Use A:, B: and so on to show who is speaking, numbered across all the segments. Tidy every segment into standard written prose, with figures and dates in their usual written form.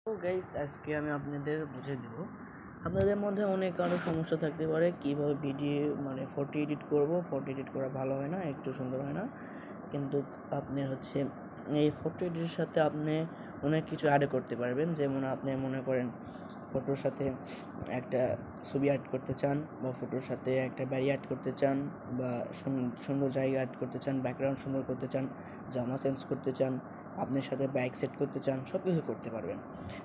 A: তো গাইস আজকে আমি আপনাদের বুঝিয়ে দিব। আপনাদের মধ্যে অনেক আরও সমস্যা থাকতে পারে কীভাবে ভিডিও ফটো এডিট করব। ফটো এডিট করা ভালো হয় না, একটু সুন্দর হয় না, কিন্তু আপনি এই ফটো এডিটের সাথে আপনি অনেক কিছু অ্যাড করতে পারবেন। যেমন আপনি মনে করেন ফটোর সাথে একটা ছবি অ্যাড করতে চান, বা ফটোর সাথে একটা বাড়ি অ্যাড করতে চান, বা সুন্দর জায়গা অ্যাড করতে চান, ব্যাকগ্রাউন্ড সুন্দর করতে চান, জামা চেঞ্জ করতে চান, আপনার সাথে বাইক সেট করতে চান, সব কিছু করতে পারবেন।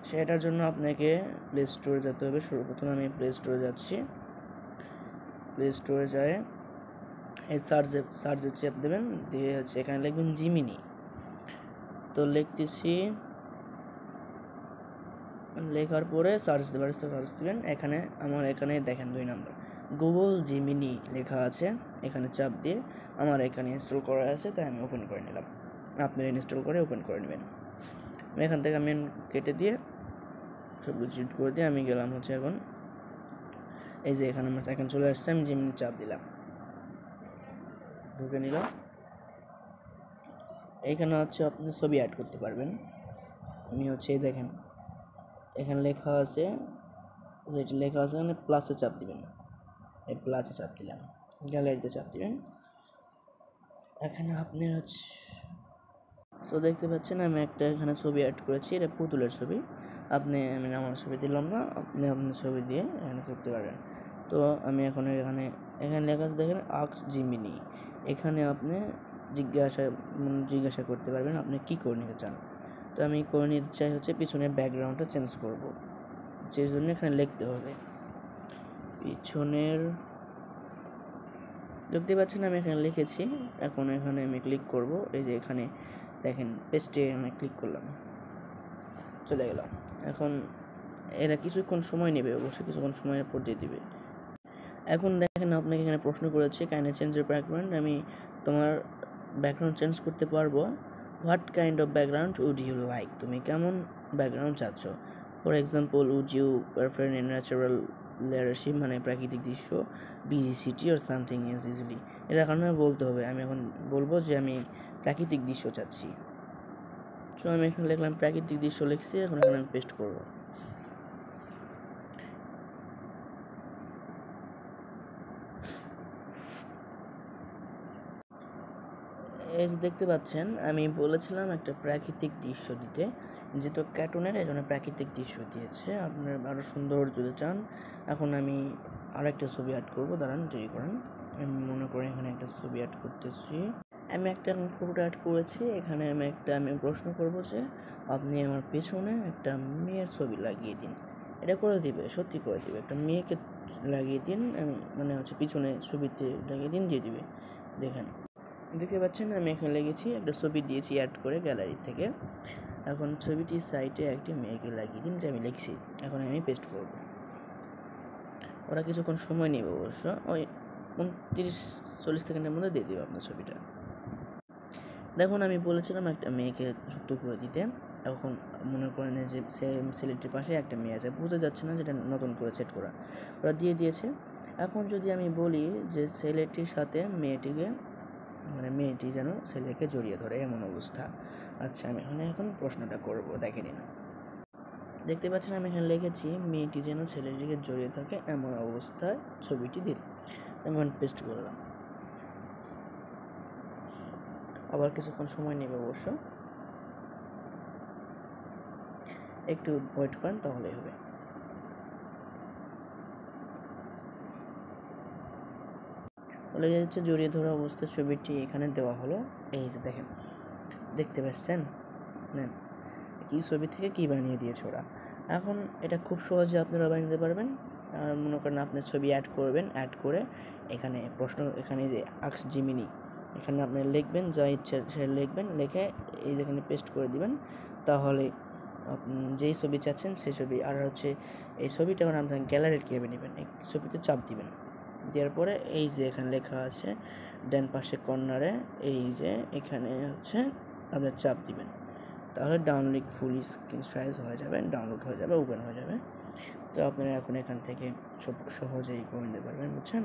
A: সেটার জন্য আপনাকে প্লে স্টোরে যেতে হবে। সর্বপ্রথম আমি প্লে স্টোরে যাচ্ছি। প্লে স্টোরে যায় এই সার্চে চেপ দেবেন, দিয়ে এখানে লিখবেন জিমিনি। তো লিখতেছি, লেখার পরে সার্চ দেবেন। আমার এখানে দেখেন 2 নম্বর গুগল জিমিনি লেখা আছে। এখানে চাপ দিয়ে আমার এখানে ইনস্টল করা আছে, তাই আমি ওপেন করে নিলাম। আপনারা ইনস্টল করে ওপেন করে নেবেন। এখান থেকে আমি কেটে দিয়ে সব কিছু করে দিয়ে আমি গেলাম এখন এই যে এখানে চলে আসছে। আমি জিমিনি চাপ দিলাম, ঢুকে নিলাম। এইখানে আপনি ছবি অ্যাড করতে পারবেন। আমি দেখেন এখানে লেখা আছে, এখানে প্লাসে চাপ দিবেন। এই প্লাসে চাপ দিলাম, গ্যালারিতে চাপ দিবেন। এখানে আপনি দেখতে পাচ্ছেন আমি একটা এখানে ছবি অ্যাড করেছি। এটা পুতুলের ছবি। আমি আমার ছবি দিলাম না, আপনি আপনার ছবি দিয়ে এখানে করতে পারেন। তো আমি এখানে লেখা আছে দেখেন আক্স জিমিনি। এখানে আপনি জিজ্ঞাসা করতে পারবেন আপনি কি করে নিতে চান। তো আমি করে নিতে চাই পিছনের ব্যাকগ্রাউন্ডটা চেঞ্জ করব, সেই জন্য এখানে লিখতে হবে পিছনের। দেখতে পাচ্ছেন আমি এখানে লিখেছি। এখন এখানে আমি ক্লিক করব। এই যে এখানে দেখেন পেস্টে আমি ক্লিক করলাম, চলে গেলাম। এখন এরা কিছুক্ষণ সময় নেবে, অবশ্যই কিছুক্ষণ সময়ের পর দিয়ে দিবে। এখন দেখেন আপনাকে এখানে প্রশ্ন করেছে কাইন্ডলি চেঞ্জ ইউর ব্যাকগ্রাউন্ড। আমি তোমার ব্যাকগ্রাউন্ড চেঞ্জ করতে পারবো। What kind of background would you like, তুমি কেমন ব্যাকগ্রাউন্ড চাচ্ছ। For example would you prefer a natural landscape, প্রাকৃতিক দৃশ্য, busy city or something else easily. এটা কারণে বলতে হবে। আমি এখন বলবো যে আমি প্রাকৃতিক দৃশ্য চাচ্ছি। তো আমি এখানে লিখলাম প্রাকৃতিক দৃশ্য লিখছি। এখন এখানে আমি পেস্ট করবো। এই যে দেখতে পাচ্ছেন আমি বলেছিলাম একটা প্রাকৃতিক দৃশ্য দিতে, যেহেতু কার্টুনের এই জন্য প্রাকৃতিক দৃশ্য দিয়েছে। আপনার আরও সুন্দর যদি চান, এখন আমি আরেকটা ছবি অ্যাড করবো। দাঁড়ান, তৈরি করেন। আমি মনে করি এখানে একটা ছবি অ্যাড করতেছি। আমি একটা ফটো অ্যাড করেছি। এখানে আমি প্রশ্ন করবো যে আপনি আমার পেছনে একটা মেয়ের ছবি লাগিয়ে দিন। এটা করে দিবে, সত্যি করে দিবে। একটা মেয়েকে লাগিয়ে দিন, আমি পিছনে ছবিতে লাগিয়ে দিন, দিয়ে দিবে। দেখেন দেখতে পাচ্ছেন আমি এখানে লেগেছি, একটা ছবি দিয়েছি অ্যাড করে গ্যালারি থেকে। এখন ছবিটির সাইডে একটি মেয়েকে লাগিয়ে দিন, যে আমি লিখছি। এখন আমি পেস্ট করব। ওরা কিছুক্ষণ সময় নেবে, অবশ্য ওই 30-40 সেকেন্ডের মধ্যে দিয়ে দেবে আপনার ছবিটা। দেখুন আমি বলেছিলাম একটা মেয়েকে যুক্ত করে দিতে। এখন মনে করেন যে ছেলেটির পাশে একটা মেয়ে আছে, বুঝতে যাচ্ছে না যেটা নতুন করে সেট করা, ওরা দিয়ে দিয়েছে। এখন যদি আমি বলি যে ছেলেটির সাথে মেয়েটিকে মেয়েটি যেন ছেলেকে জড়িয়ে ধরে, এমন অবস্থা। আচ্ছা, আমি এখন প্রশ্নটা করব, দেখে নিন। দেখতে পাচ্ছেন আমি এখানে লিখেছি মেয়েটি যেন ছেলেটিকে জড়িয়ে থাকে এমন অবস্থায় ছবিটি দিন। আমি পেস্ট করলাম। আবার কিছুক্ষণ সময় নেবে, অবশ্য একটু ওয়েট করেন, তাহলেই হবে। বলে যাচ্ছে জড়িয়ে ধরা অবস্থায় ছবিটি এখানে দেওয়া হলো। এই যে দেখেন, দেখতে পাচ্ছেন নেন কি ছবি থেকে কি বানিয়ে দিয়েছে ওরা। এখন এটা খুব সহজে আপনারা বানিয়ে নিতে পারবেন। মনে করেন আপনার ছবি অ্যাড করবেন, অ্যাড করে এখানে যে আক্স জিমিনি, এখানে আপনি লিখবেন যা ইচ্ছে সে লিখবেন, লিখে এই যেখানে পেস্ট করে দিবেন। তাহলে যেই ছবি চাচ্ছেন সেই ছবি। আর এই ছবিটা আপনার গ্যালারির কেবে নেবেন, এই ছবিতে চাপ দিবেন। দেওয়ার পরে এই যে এখানে লেখা আছে ডান পাশে কর্নারে, এই যে এখানে আপনার চাপ দিবেন। তাহলে ডাউনলোড ফুল স্ক্রিন সাইজ হয়ে যাবে, ডাউনলোড হয়ে যাবে, ওপেন হয়ে যাবে। তো আপনারা এখন এখান থেকে সহজেই করে নিতে পারবেন, বুঝছেন।